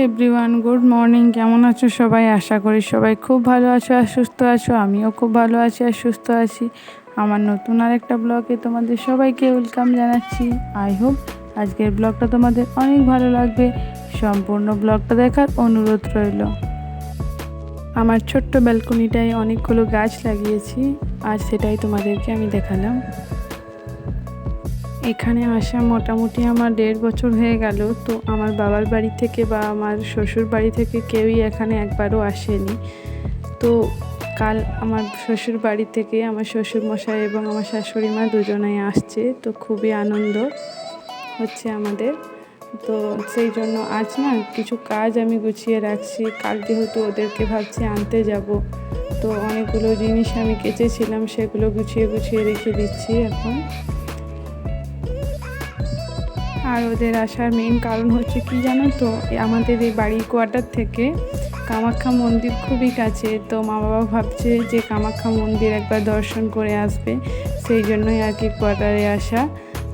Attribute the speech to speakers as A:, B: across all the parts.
A: Everyone good morning. কেমন আছো সবাই? আশা করি সবাই খুব ভালো আছো আর সুস্থ আছো। আমিও খুব ভালো আছি আর সুস্থ আছি। আমার নতুন আরেকটা ব্লগে তোমাদের সবাইকে ওয়েলকাম জানাচ্ছি। আই হোপ আজকের ব্লগটা তোমাদের অনেক ভালো লাগবে। সম্পূর্ণ ব্লগটা দেখার অনুরোধ রইল। আমার ছোট্ট ব্যালকনিটায় অনেকগুলো গাছ লাগিয়েছি আর সেটাই তোমাদেরকে আমি দেখালাম। এখানে আসা মোটামুটি আমার 1.5 বছর হয়ে গেল। তো আমার বাবার বাড়ি থেকে বা আমার শ্বশুর বাড়ি থেকে কেউই এখানে একবারও আসেনি। তো কাল আমার শ্বশুর বাড়ি থেকে আমার শ্বশুরমশাই এবং আমার শাশুড়ি মা দুজনেই আসছে। তো খুবই আনন্দ হচ্ছে আমাদের। তো সেই জন্য আজ না কিছু কাজ আমি গুছিয়ে রাখছি। কাল যেহেতু ওদেরকে ভাবছি আনতে যাব, তো অনেকগুলো জিনিস আমি কেচেছিলাম, সেগুলো গুছিয়ে রেখে দিচ্ছি এখন। আর ওদের আসার মেইন কারণ হচ্ছে কি জানো তো, আমাদের এই বাড়ি কোয়ার্টার থেকে কামাখ্যা মন্দির খুবই কাছে। তো মা বাবা ভাবছে যে কামাখ্যা মন্দির একবার দর্শন করে আসবে, সেই জন্যই আর কি কোয়ার্টারে আসা।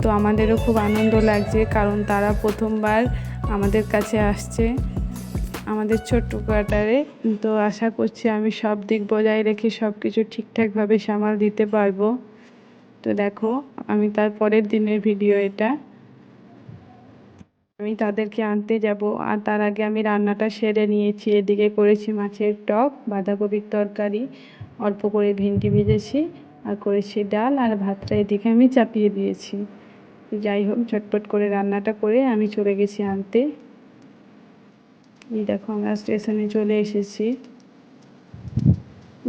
A: তো আমাদেরও খুব আনন্দ লাগছে, কারণ তারা প্রথমবার আমাদের কাছে আসছে আমাদের ছোট্ট কোয়ার্টারে। তো আশা করছি আমি সব দিক বজায় রেখে সব কিছু ঠিকঠাকভাবে সামাল দিতে পারবো। তো দেখো, আমি তার পরের দিনের ভিডিও এটা। আমি তাদেরকে আনতে যাব আর তার আগে আমি রান্নাটা সেরে নিয়েছি। এদিকে করেছি মাছের টক, বাঁধাকপির তরকারি, অল্প করে ভেন্ডি ভেজেছি আর করেছি ডাল, আর ভাতটা এদিকে আমি চাপিয়ে দিয়েছি। যাই হোক, ঝটপট করে রান্নাটা করে আমি চলে গেছি আনতে। এই দেখো, আমরা স্টেশনে চলে এসেছি,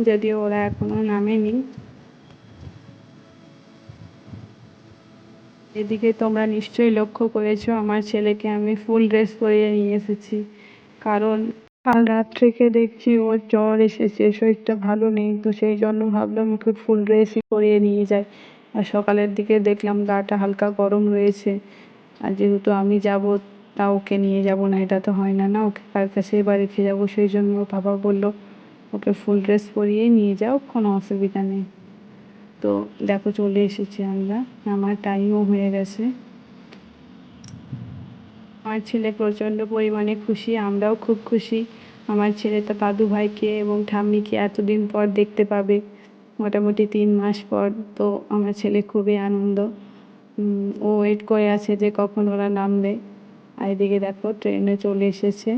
A: যদিও ওরা এখনও নামেনি। এদিকে তোমরা নিশ্চয়ই লক্ষ্য করেছো, আমার ছেলেকে আমি ফুল ড্রেস পরিয়ে নিয়ে এসেছি, কারণ কাল রাত থেকে দেখছি ওর জ্বর এসেছে, শরীরটা ভালো নেই। তো সেই জন্য ভাবলাম ওকে ফুল ড্রেসই পরিয়ে নিয়ে যাই। আর সকালের দিকে দেখলাম গাটা হালকা গরম রয়েছে, আর যেহেতু আমি যাব, তা ওকে নিয়ে যাব না, এটা তো হয় না, ওকে কার কাছে এবার রেখে যাবো। সেই জন্য বাবা বললো ওকে ফুল ড্রেস পরিয়েই নিয়ে যাও, কোনো অসুবিধা নেই। তো দেখো, চলে এসেছি আমরা, আমার টাইমও হয়ে গেছে। আমার ছেলে প্রচণ্ড পরিমাণে খুশি, আমরাও খুব খুশি। আমার ছেলে তার দাদু ভাইকে এবং ঠাম্মিকে এতদিন পর দেখতে পাবে, মোটামুটি 3 মাস পর। তো আমার ছেলে খুবই আনন্দ। ও ওয়েট করে আছে যে কখন ওরা নামবে। আর এদিকে দেখো, ট্রেনে চলে এসেছে।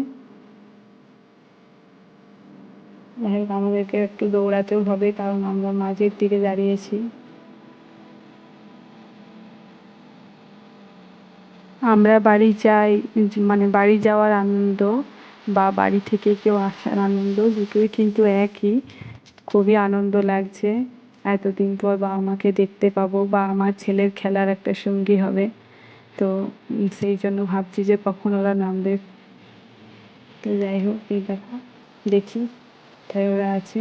A: যাই হোক, আমাদেরকে একটু দৌড়াতেও হবে, কারণ আমরা মাঝের দিকে দাঁড়িয়েছি। আমরা বাড়ি যাই, মানে বাড়ি যাওয়ার আনন্দ বা বাড়ি থেকে কেউ আসার আনন্দ, দুটোই কিন্তু একই। খুবই আনন্দ লাগছে, এতদিন পর বাবা মাকে দেখতে পাবো বা আমার ছেলের খেলার একটা সঙ্গী হবে। তো সেই জন্য ভাবছি যে কখন ওরা নামবে। তো যাই হোক, এই দেখো, দেখি কোথায় ওরা আছে।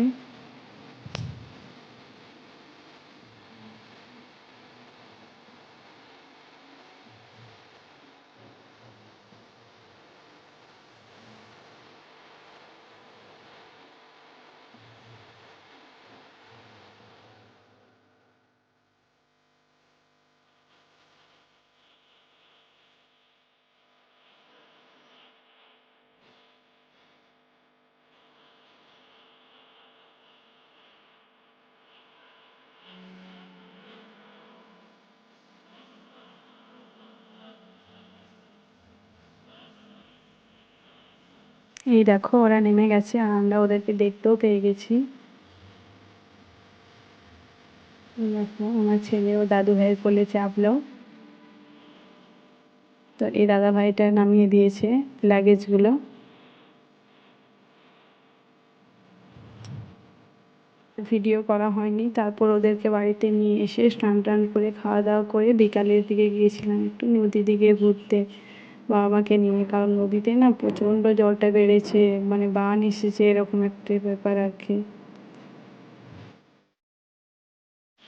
A: এই দেখো, ওরা নেমে গেছে আর আমরা ওদেরকে দেখতেও পেয়ে গেছি। দেখো, আমার ছেলেও দাদু ভাইয়ের কোলে চাপলো। তো এই দাদা ভাইটা নামিয়ে দিয়েছে লাগেজগুলো। ভিডিও করা হয়নি। তারপর ওদেরকে বাড়িতে নিয়ে এসে স্নান টান করে খাওয়া দাওয়া করে বিকালের দিকে গিয়েছিলাম একটু নদীর দিকে ঘুরতে বাবা মাকে নিয়ে, কারণ নদীতে না প্রচণ্ড জলটা বেড়েছে, মানে বান এসেছে, এরকম একটা ব্যাপার আর কি।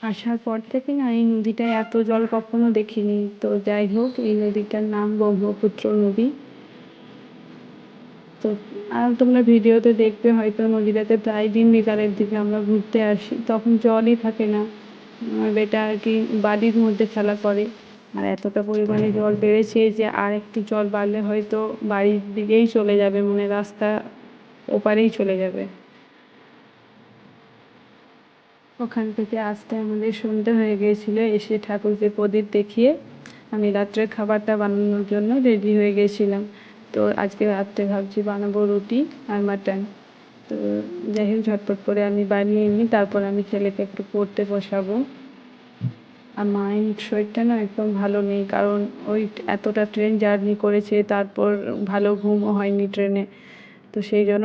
A: আসার পর থেকে না এই নদীটায় এত জল কখনো দেখিনি। তো যাই হোক, এই নদীটার নাম ব্রহ্মপুত্র নদী। তো আর তোমরা ভিডিওতে দেখবে হয়তো, নদীটাতে প্রায় দিন বিকালের দিকে আমরা ঘুরতে আসি, তখন জলই থাকে না। আমার বেটা আর কি বালির মধ্যে খেলা করে, আর এতটা পরিমাণে জল বেড়েছে যে আর একটু জল বাড়লে হয়তো বাড়ির দিকেই চলে যাবে, মানে রাস্তা ওপারেই চলে যাবে। ওখান থেকে আসতে আমাদের সন্ধে হয়ে গিয়েছিল। এসে ঠাকুরকে প্রদীপ দেখিয়ে আমি রাত্রের খাবারটা বানানোর জন্য রেডি হয়ে গেছিলাম। তো আজকে রাত্রে ভাবছি বানাবো রুটি আর মাটন। তো যাই হোক ঝটপট করে আমি বানিয়ে নিই, তারপর আমি ছেলেকে একটু পড়তে বসাবো। আর মায়ের শরীরটা না একদম ভালো নেই, কারণ ওই এতটা ট্রেন জার্নি করেছে, তারপর ভালো ঘুমও হয়নি ট্রেনে। তো সেই জন্য